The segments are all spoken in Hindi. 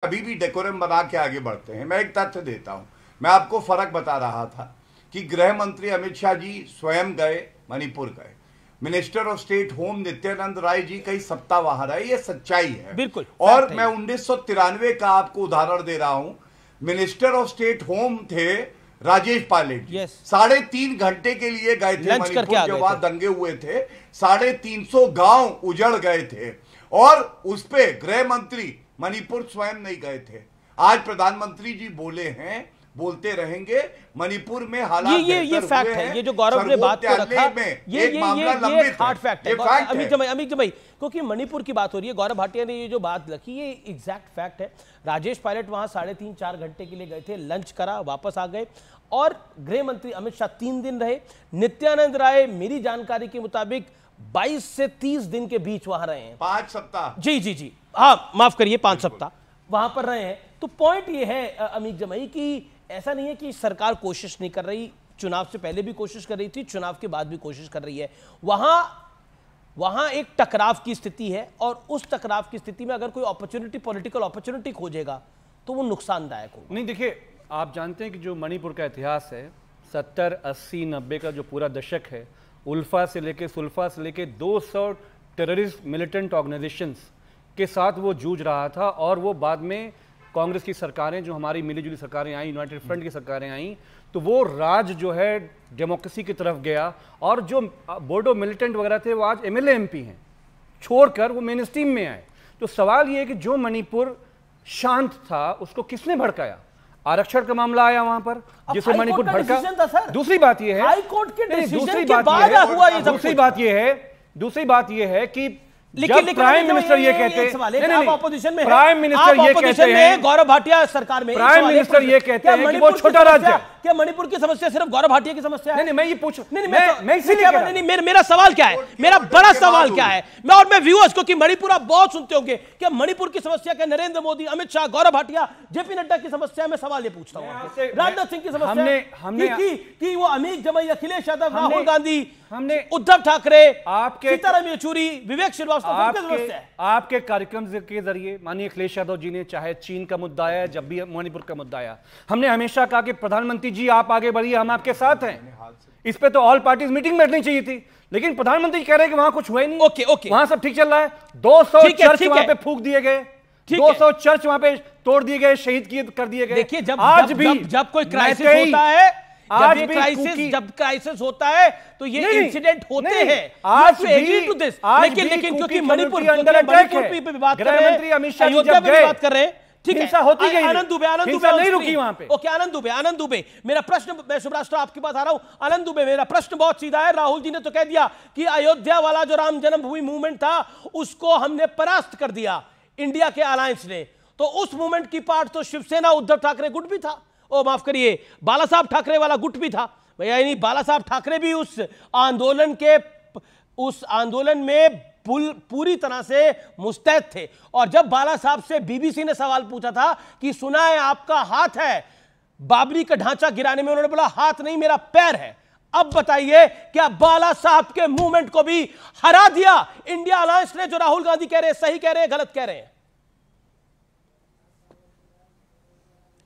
अभी भी डेकोरम बना के आगे बढ़ते हैं। मैं एक तथ्य देता हूं, मैं आपको फर्क बता रहा था कि गृह मंत्री अमित शाह जी स्वयं गए, मणिपुर गए, minister of state home Nityanand Rai ji कई सप्ताह वहां रहे, ये सच्चाई है बिल्कुल। और मैं 1993 का आपको उदाहरण दे रहा हूं। मिनिस्टर ऑफ स्टेट होम थे राजेश पायलट जी, 3.5 घंटे के लिए गए थे मणिपुर, जब वहां दंगे हुए थे 350 गांव उजड़ गए थे और उस पे गृह मंत्री मणिपुर स्वयं नहीं गए थे। आज प्रधानमंत्री जी बोले हैं, बोलते रहेंगे, मणिपुर में हालात ये फैक्ट है। ये जो गौरव ने बात को रखा, ये हार्ड फैक्ट है अमित जमाई, क्योंकि मणिपुर की बात हो रही है। गौरव भाटिया ने ये जो बात रखी, ये एग्जैक्ट फैक्ट है। राजेश पायलट वहां 3.5-4 घंटे के लिए गए थे, लंच करा, वापस आ गए और गृह मंत्री अमित शाह 3 दिन रहे। नित्यानंद राय मेरी जानकारी के मुताबिक 22 से 30 दिन के बीच वहां रहे हैं, 5 सप्ताह। जी, हाँ माफ करिए, 5 सप्ताह वहां पर रहे हैं। तो पॉइंट ये है अमित जमाई कि ऐसा नहीं है कि सरकार कोशिश नहीं कर रही, चुनाव से पहले भी कोशिश कर रही थी, चुनाव के बाद भी कोशिश कर रही है। वहां एक टकराव की स्थिति है और उस टकराव की स्थिति में अगर कोई अपॉर्चुनिटी, पॉलिटिकल अपॉर्चुनिटी खोजेगा तो वो नुकसानदायक होगा। नहीं, देखिए, आप जानते हैं कि जो मणिपुर का इतिहास है, 70, 80, 90 का जो पूरा दशक है, उल्फा से लेके सुल्फा से लेके 200 टेररिस्ट मिलिटेंट ऑर्गेनाइजेशंस के साथ वो जूझ रहा था और वो बाद में कांग्रेस की सरकारें, जो हमारी मिलीजुली सरकारें आई, यूनाइटेड फ्रंट की सरकारें आई, तो वो राज जो है डेमोक्रेसी की तरफ गया और जो बोडो मिलिटेंट वगैरह थे वो आज एमएलए एमपी हैं, छोड़कर वो मेन स्ट्रीम में आए। तो सवाल ये है कि जो मणिपुर शांत था उसको किसने भड़काया? आरक्षण का मामला आया वहां पर, जिससे मणिपुर भड़का। दूसरी बात यह है, दूसरी बात यह है कि लेकिन प्राइम मिनिस्टर ये कहते हैं, आप ऑपोजिशन में, प्राइम मिनिस्टर ये कहते हैं, गौरव भाटिया सरकार में, प्राइम मिनिस्टर ये कहते हैं कि वो छोटा राज्य है। क्या मणिपुर की समस्या सिर्फ गौरव भाटिया की समस्या है? नहीं, मैं ये पूछूं, मैं इसीलिए मेरा सवाल क्या है, मेरा बड़ा सवाल क्या है, मैं व्यूअर्स को, कि मणिपुर आप बहुत सुनते होंगे, क्या मणिपुर की समस्या क्या नरेंद्र मोदी, अमित शाह, गौरव भाटिया, जेपी नड्डा की समस्या है? मैं सवाल ये पूछता हूं, राजनाथ सिंह की समस्या कि वो अमित जमाई, अखिलेश यादव, राहुल गांधी, हमने उद्धव ठाकरे, सीताराम येचुरी, विवेक श्रीवास्तव, आपके कार्यक्रम के जरिए माननीय अखिलेश यादव जी ने, चाहे चीन का मुद्दा आया, जब भी मणिपुर का मुद्दा आया, हमने हमेशा कहा कि प्रधानमंत्री जी आप आगे बढ़िए, हम आपके साथ हैं। इस पे तो ऑल पार्टीज मीटिंग बैठनी चाहिए थी, लेकिन प्रधानमंत्री कह रहे हैं कि वहां कुछ हुआ ही नहीं। ओके, वहां सब ठीक चल रहा है। 200 चर्च वहां पे फूंक दिए गए, 200 चर्च वहां पे तोड़ दिए गए, शहीद कर दिए गए। देखिए, जब कोई क्राइसिस होता है, जब क्राइसिस होता है तो ये इंसिडेंट होते हैं। आज लेकिन क्योंकि मणिपुर पे बात कर रहे हैं, अमित शाह अयोध्या पे भी बात कर रहे हैं, ठीक है, होती गई, आनंद दुबे नहीं रुकी वहां पे। ओके, आनंद दुबे, मेरा प्रश्न, मैं शुभराष्ट्र आपके पास आ रहा हूं। आनंद दुबे, मेरा प्रश्न बहुत सीधा है। राहुल जी ने तो कह दिया कि अयोध्या वाला जो राम जन्मभूमि मूवमेंट था उसको हमने परास्त कर दिया इंडिया के अलायंस ने, तो उस मूवमेंट की पार्ट तो शिवसेना, उद्धव ठाकरे गुट भी था, ओ माफ करिए, बाला साहब ठाकरे वाला गुट भी था भैया, यानी बाला साहब ठाकरे भी उस आंदोलन में पूरी तरह से मुस्तैद थे। और जब बाला साहब से बीबीसी ने सवाल पूछा था कि सुना है आपका हाथ है बाबरी का ढांचा गिराने में, उन्होंने बोला हाथ नहीं, मेरा पैर है। अब बताइए, क्या बाला साहब के मूवमेंट को भी हरा दिया इंडिया अलायंस ने? जो राहुल गांधी कह रहे हैं, सही कह रहे हैं, गलत कह रहे हैं?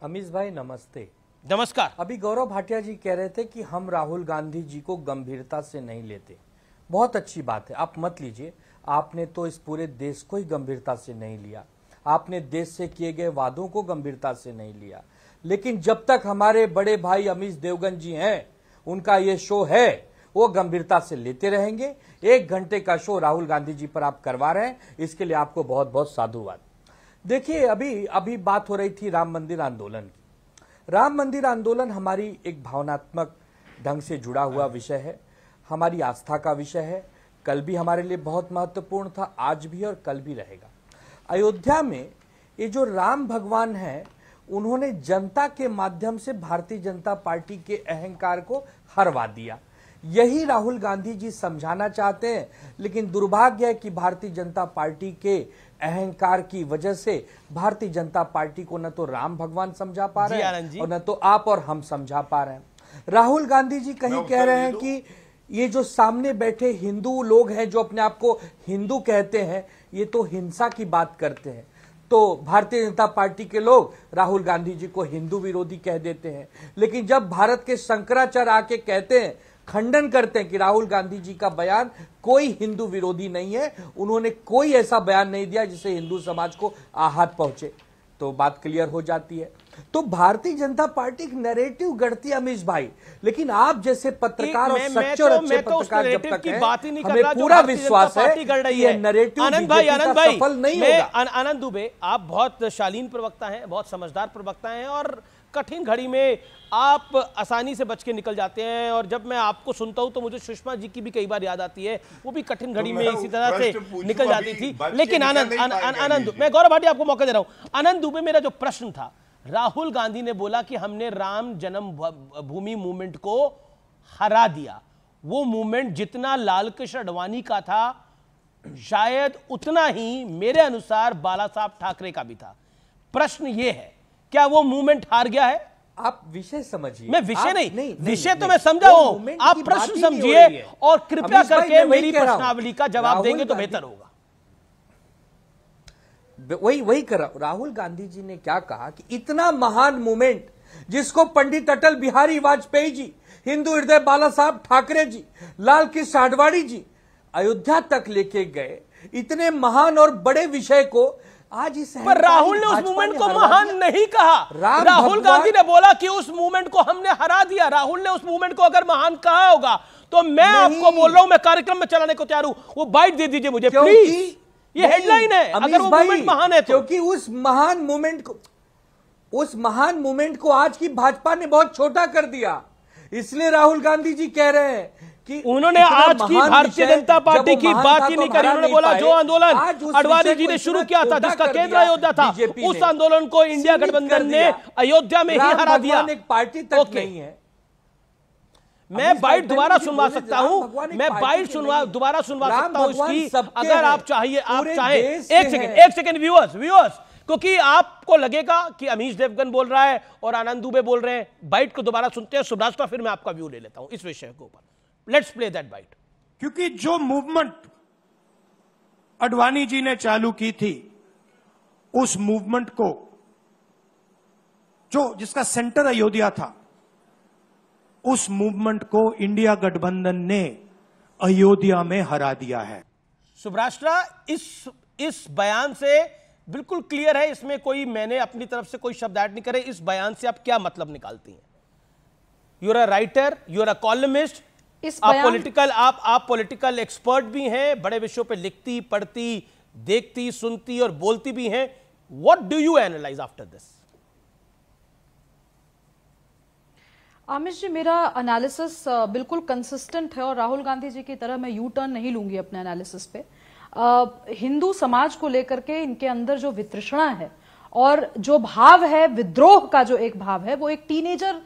अमीश भाई नमस्ते। नमस्कार। अभी गौरव भाटिया जी कह रहे थे कि हम राहुल गांधी जी को गंभीरता से नहीं लेते। बहुत अच्छी बात है, आप मत लीजिए। आपने तो इस पूरे देश को ही गंभीरता से नहीं लिया, आपने देश से किए गए वादों को गंभीरता से नहीं लिया। लेकिन जब तक हमारे बड़े भाई अमीश देवगन जी हैं, उनका ये शो है, वो गंभीरता से लेते रहेंगे। 1 घंटे का शो राहुल गांधी जी पर आप करवा रहे हैं, इसके लिए आपको बहुत बहुत साधुवाद। देखिए, अभी बात हो रही थी राम मंदिर आंदोलन की। राम मंदिर आंदोलन हमारी एक भावनात्मक ढंग से जुड़ा हुआ विषय है, हमारी आस्था का विषय है। कल भी हमारे लिए बहुत महत्वपूर्ण था, आज भी और कल भी रहेगा। अयोध्या में ये जो राम भगवान हैं, उन्होंने जनता के माध्यम से भारतीय जनता पार्टी के अहंकार को हरवा दिया। यही राहुल गांधी जी समझाना चाहते हैं, लेकिन दुर्भाग्य है कि भारतीय जनता पार्टी के अहंकार की वजह से भारतीय जनता पार्टी को न तो राम भगवान समझा पा रहे हैं और न तो आप और हम समझा पा रहे हैं। राहुल गांधी जी कहीं कह रहे हैं कि ये जो सामने बैठे हिंदू लोग हैं, जो अपने आप को हिंदू कहते हैं, ये तो हिंसा की बात करते हैं। तो भारतीय जनता पार्टी के लोग राहुल गांधी जी को हिंदू विरोधी कह देते हैं, लेकिन जब भारत के शंकराचार्य आके कहते हैं, खंडन करते हैं कि राहुल गांधी जी का बयान कोई हिंदू विरोधी नहीं है, उन्होंने कोई ऐसा बयान नहीं दिया जिससे हिंदू समाज को आहत पहुंचे, तो बात क्लियर हो जाती है। तो भारतीय जनता पार्टी नैरेटिव गढ़ती है अमीश भाई, लेकिन आप जैसे पत्रकार और सच्चे और अच्छे पत्रकार जब तक हैं, हमें पूरा विश्वास है कि ये नैरेटिव सफल नहीं होगा। आनंद दुबे, आप बहुत शालीन प्रवक्ता हैं, बहुत समझदार प्रवक्ता हैं, और कठिन घड़ी में आप आसानी से बच के निकल जाते हैं, और जब मैं आपको सुनता हूं तो मुझे सुषमा जी की भी कई बार याद आती है, वो भी कठिन घड़ी में इसी तरह से निकल जाती थी। लेकिन आनंद, मैं गौरव भाटिया आपको मौका दे रहा हूं। आनंद दुबे, मेरा जो प्रश्न था, राहुल गांधी ने बोला कि हमने राम जन्म भूमि मूवमेंट को हरा दिया। वो मूवमेंट जितना लाल कृष्ण आडवाणी का था, शायद उतना ही मेरे अनुसार बाला साहब ठाकरे का भी था। प्रश्न ये है, क्या वो मूवमेंट हार गया है? आप विषय समझिए। मैं विषय नहीं, विषय तो मैं समझा हूं, आप प्रश्न समझिए और कृपया करके मेरी प्रश्नावली का जवाब देंगे तो बेहतर होगा। वही कर रहा हूं। राहुल गांधी जी ने क्या कहा कि इतना महान मूवमेंट जिसको पंडित अटल बिहारी वाजपेयी जी, हिंदू हृदय बाला साहब ठाकरे जी, लाल कृष्ण आडवाणी जी अयोध्या तक लेके गए, इतने महान और बड़े विषय को आज इस पर राहुल ने उस मूवमेंट को महान नहीं कहा। राहुल गांधी ने बोला कि उस मूवमेंट को हमने हरा दिया। राहुल ने उस मूवमेंट को अगर महान कहा होगा तो मैं आपको बोल रहा हूं, मैं कार्यक्रम में चलाने को तैयार हूं, वो बाइट दे दीजिए मुझे प्लीज। ये हेडलाइन है, अगर वो मूवमेंट महान है तो। क्योंकि उस महान मूवमेंट को आज की भाजपा ने बहुत छोटा कर दिया, इसलिए राहुल गांधी जी कह रहे हैं कि उन्होंने आज की भारतीय जनता पार्टी की बात ही नहीं करी। उन्होंने बोला जो आंदोलन आडवाणी जी ने शुरू किया था, जिसका केंद्र अयोध्या था, उस आंदोलन को इंडिया गठबंधन ने अयोध्या में ही हरा दिया। एक पार्टी तक नहीं है। मैं बाइट दोबारा सुनवा सकता हूं, मैं बाइट दोबारा सुनवा सकता हूं इसकी, अगर आप चाहिए, आप चाहें। एक सेकेंड व्यूअर्स, क्योंकि आपको लगेगा कि अमीश देवगन बोल रहा है और आनंद दुबे बोल रहे हैं। बाइट को दोबारा सुनते हैं सुब्राष्ट्रा, फिर मैं आपका व्यू ले लेता हूं इस विषय के ऊपर। Let's play that bite. क्योंकि जो मूवमेंट आडवाणी जी ने चालू की थी, उस मूवमेंट को जिसका सेंटर अयोध्या था, उस मूवमेंट को इंडिया गठबंधन ने अयोध्या में हरा दिया है। सुब्राष्ट्रा, इस बयान से बिल्कुल क्लियर है, इसमें कोई मैंने अपनी तरफ से कोई शब्द ऐड नहीं करे। इस बयान से आप क्या मतलब निकालती हैं? You are a writer, you are a columnist, आप पॉलिटिकल एक्सपर्ट भी हैं, बड़े विषयों पे लिखती, पढ़ती, देखती, सुनती और बोलती भी हैं। What do you analyse after this? Aamish ji, मेरा एनालिसिस बिल्कुल कंसिस्टेंट है, और राहुल गांधी जी की तरह मैं यू टर्न नहीं लूंगी अपने एनालिसिस पे। हिंदू समाज को लेकर के इनके अंदर जो वितृष्णा है और जो भाव है, विद्रोह का जो एक भाव है, वो एक टीनेजर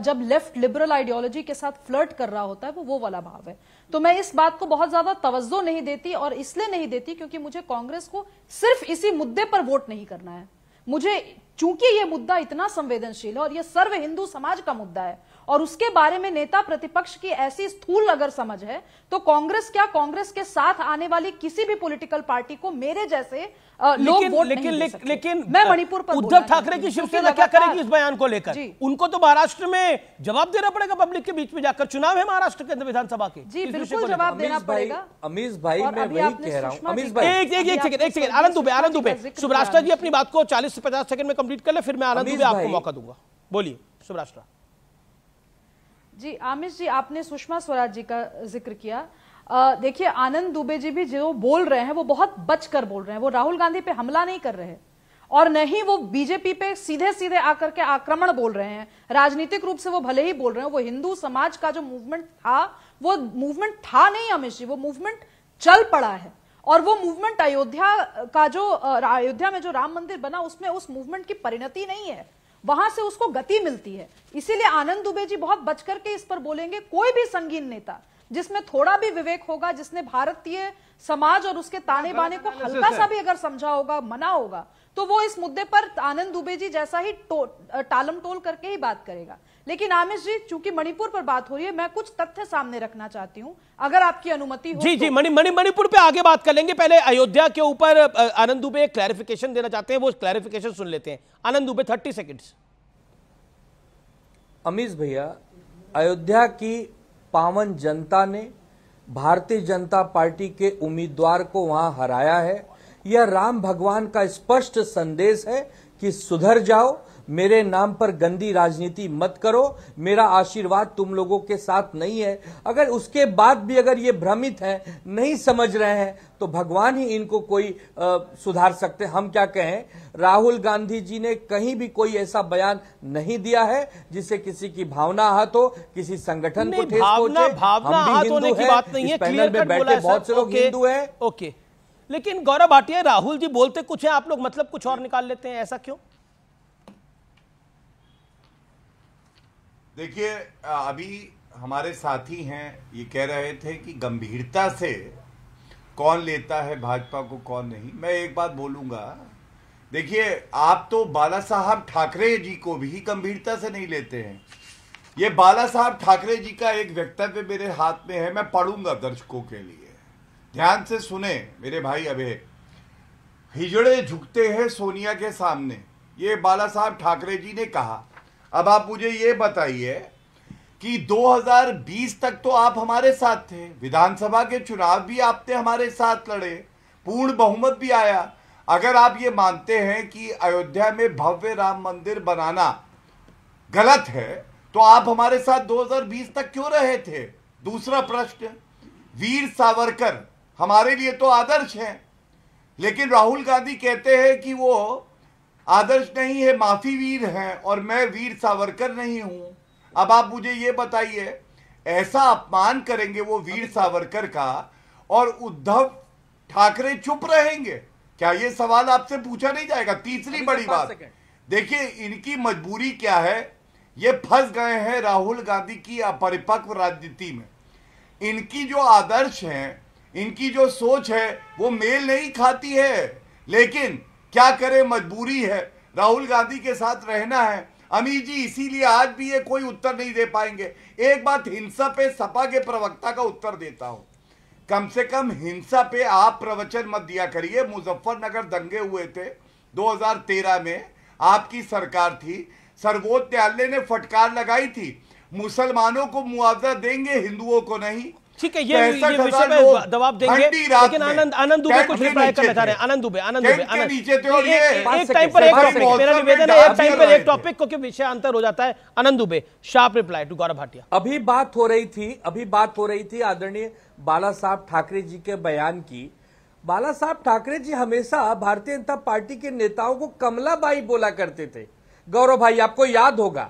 जब लेफ्ट लिबरल आइडियोलॉजी के साथ फ्लर्ट कर रहा होता है, वो वाला भाव है। तो मैं इस बात को बहुत ज्यादा तवज्जो नहीं देती, और इसलिए नहीं देती क्योंकि मुझे कांग्रेस को सिर्फ इसी मुद्दे पर वोट नहीं करना है। मुझे, चूंकि ये मुद्दा इतना संवेदनशील है और ये सर्व हिंदू समाज का मुद्दा है, और उसके बारे में नेता प्रतिपक्ष की ऐसी स्थूल अगर समझ है, तो कांग्रेस क्या, कांग्रेस के साथ आने वाली किसी भी पॉलिटिकल पार्टी को मेरे जैसे लोग वोट नहीं दे सकते। लेकिन मैं मणिपुर पर उद्धव ठाकरे की शिवसेना क्या करेगी इस बयान को लेकर? उनको तो महाराष्ट्र में जवाब देना पड़ेगा, पब्लिक के बीच में जाकर। चुनाव है महाराष्ट्र के विधानसभा के। जी बिल्कुल जवाब देना पड़ेगा। अमीश भाई, मैं वही कह रहा हूं। अमीश भाई, एक सेकंड, आनंद दुबे, सुब्राष्ट्रा जी अपनी बात को 40 से 50 सेकंड में कंप्लीट कर ले, फिर मैं आनंद दुबे आपको मौका दूंगा। बोलिए सुब्राष्ट्रा जी। आमिश जी, आपने सुषमा स्वराज जी का जिक्र किया। देखिए, आनंद दुबे जी भी जो बोल रहे हैं वो बहुत बचकर बोल रहे हैं। वो राहुल गांधी पे हमला नहीं कर रहे हैं, और नहीं वो बीजेपी पे सीधे सीधे आकर के आक्रमण बोल रहे हैं। राजनीतिक रूप से वो भले ही बोल रहे हैं, वो हिंदू समाज का जो मूवमेंट था, वो मूवमेंट था नहीं अमिश जी, वो मूवमेंट चल पड़ा है। और वो मूवमेंट अयोध्या का जो अयोध्या में जो राम मंदिर बना, उसमें उस मूवमेंट की परिणति नहीं है, वहां से उसको गति मिलती है। इसीलिए आनंद दुबे जी बहुत बचकर के इस पर बोलेंगे। कोई भी संगीन नेता जिसमें थोड़ा भी विवेक होगा, जिसने भारतीय समाज और उसके ताने बाने को हल्का सा भी अगर समझा होगा, मना होगा, तो वो इस मुद्दे पर आनंद दुबे जी जैसा ही टालम टोल करके ही बात करेगा। लेकिन आमिष जी, चूंकि मणिपुर पर बात हो रही है, मैं कुछ तथ्य सामने रखना चाहती हूं, अगर आपकी अनुमति हो। जी जी, मणिपुर पे आगे बात कर लेंगे। पहले अयोध्या के ऊपर आनंद दुबे क्लैरिफिकेशन देना चाहते हैं, वो क्लैरिफिकेशन सुन लेते हैं। आनंद दुबे, 30 सेकेंड्स। अमीश भैया, अयोध्या की पावन जनता ने भारतीय जनता पार्टी के उम्मीदवार को वहां हराया है। यह राम भगवान का स्पष्ट संदेश है कि सुधर जाओ, मेरे नाम पर गंदी राजनीति मत करो, मेरा आशीर्वाद तुम लोगों के साथ नहीं है। अगर उसके बाद भी अगर ये भ्रमित हैं, नहीं समझ रहे हैं, तो भगवान ही इनको कोई सुधार सकते। हम क्या कहें, राहुल गांधी जी ने कहीं भी कोई ऐसा बयान नहीं दिया है जिससे किसी की भावना आहत हो, किसी संगठन को ठेस पहुंचे। हम भी हिंदू हैं, इस पैनल में बैठे बहुत से लोग हिंदू हैं। ओके, लेकिन गौरव भाटिया, राहुल जी बोलते कुछ है, आप लोग मतलब कुछ और निकाल लेते हैं, ऐसा क्यों? देखिए, अभी हमारे साथी हैं, ये कह रहे थे कि गंभीरता से कौन लेता है भाजपा को, कौन नहीं। मैं एक बात बोलूंगा, देखिए, आप तो बाला साहब ठाकरे जी को भी गंभीरता से नहीं लेते हैं। ये बाला साहब ठाकरे जी का एक वक्तव्य मेरे हाथ में है, मैं पढ़ूंगा दर्शकों के लिए, ध्यान से सुने मेरे भाई अभय। हिजड़े झुकते हैं सोनिया के सामने, ये बाला साहब ठाकरे जी ने कहा। अब आप मुझे ये बताइए कि 2020 तक तो आप हमारे साथ थे, विधानसभा के चुनाव भी आपने हमारे साथ लड़े, पूर्ण बहुमत भी आया। अगर आप ये मानते हैं कि अयोध्या में भव्य राम मंदिर बनाना गलत है, तो आप हमारे साथ 2020 तक क्यों रहे थे? दूसरा प्रश्न, वीर सावरकर हमारे लिए तो आदर्श हैं, लेकिन राहुल गांधी कहते हैं कि वो आदर्श नहीं है, माफी वीर हैं, और मैं वीर सावरकर नहीं हूं। अब आप मुझे ये बताइए, ऐसा अपमान करेंगे वो वीर सावरकर का और उद्धव ठाकरे चुप रहेंगे क्या? ये सवाल आपसे पूछा नहीं जाएगा? तीसरी बड़ी बात, देखिए इनकी मजबूरी क्या है, ये फंस गए हैं राहुल गांधी की अपरिपक्व राजनीति में। इनकी जो आदर्श हैं, इनकी जो सोच है, वो मेल नहीं खाती है, लेकिन क्या करें, मजबूरी है, राहुल गांधी के साथ रहना है। अमीर जी, इसीलिए आज भी ये कोई उत्तर नहीं दे पाएंगे। एक बात हिंसा पे सपा के प्रवक्ता का उत्तर देता हूं, कम से कम हिंसा पे आप प्रवचन मत दिया करिए। मुजफ्फरनगर दंगे हुए थे 2013 में, आपकी सरकार थी, सर्वोच्च न्यायालय ने फटकार लगाई थी, मुसलमानों को मुआवजा देंगे, हिंदुओं को नहीं। ठीक है, ये विषय पे जवाब देंगे, लेकिन आनंद दुबे कुछ रिप्लाई करना चाह रहे हैं। आनंद दुबे एक टाइम पर एक टॉपिक, मेरा निवेदन है, एक टाइम पर एक टॉपिक, क्योंकि विषय अंतर हो जाता है। आनंद Dubey, sharp reply to Gaurav Bhatia. अभी बात हो रही थी आदरणीय बाला साहब ठाकरे जी के बयान की। बाला साहब ठाकरे जी हमेशा भारतीय जनता पार्टी के नेताओं को कमलाबाई बोला करते थे। गौरव भाई, आपको याद होगा,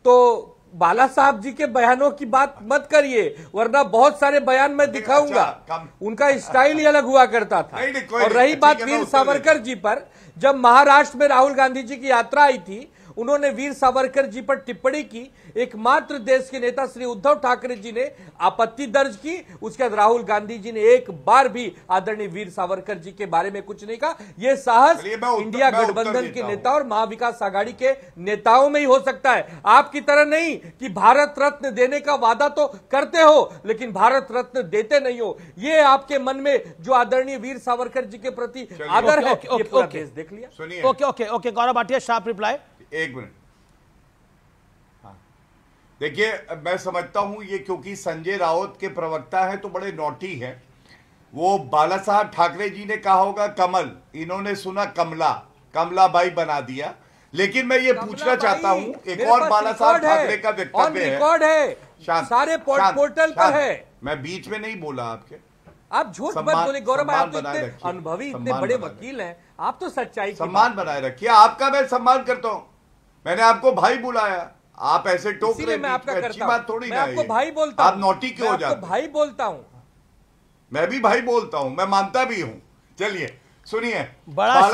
तो बाला साहब जी के बयानों की बात मत करिए, वरना बहुत सारे बयान मैं दिखाऊंगा। उनका स्टाइल ही अलग हुआ करता था। और रही बात वीर सावरकर जी पर, जब महाराष्ट्र में राहुल गांधी जी की यात्रा आई थी, उन्होंने वीर सावरकर जी पर टिप्पणी की। एकमात्र देश के नेता श्री उद्धव ठाकरे जी ने आपत्ति दर्ज की। उसके बाद राहुल गांधी जी ने एक बार भी आदरणीय वीर सावरकर जी के बारे में कुछ नहीं कहा। यह साहस इंडिया गठबंधन के नेता और महाविकास आघाड़ी के नेताओं में ही हो सकता है, आपकी तरह नहीं कि भारत रत्न देने का वादा तो करते हो लेकिन भारत रत्न देते नहीं हो। ये आपके मन में जो आदरणीय वीर सावरकर जी के प्रति आदर है, ये पूरा देश देख लिया। Okay, Gaurav Bhatia, sharp reply. एक मिनट, हाँ, देखिए, मैं समझता हूं ये क्योंकि संजय राउत के प्रवक्ता हैं तो बड़े नोटी हैं। वो बाला साहब ठाकरे जी ने कहा होगा कमल, इन्होंने सुना कमलाबाई बना दिया। लेकिन मैं ये पूछना चाहता हूं, एक और बाला साहब ठाकरे का वक्तव्य है, सारे पोर्टल पर है, मैं बीच में नहीं बोला आपके, आप झूठ मत बोले गौरव, आप तो इतने अनुभवी, इतने बड़े वकील हैं, आप तो सच्चाई सम्मान बनाए रखिए। आपका मैं सम्मान करता हूं, मैंने आपको भाई बुलाया, आप ऐसे टोक रहे, मैं आपका अच्छी बात थोड़ी ना है। आपको भाई बोलता हूं, आप नोटी क्यों हो जाते? भाई बोलता हूं, मैं भी भाई बोलता हूं, मैं मानता भी हूं। चलिए सुनिए, बड़ा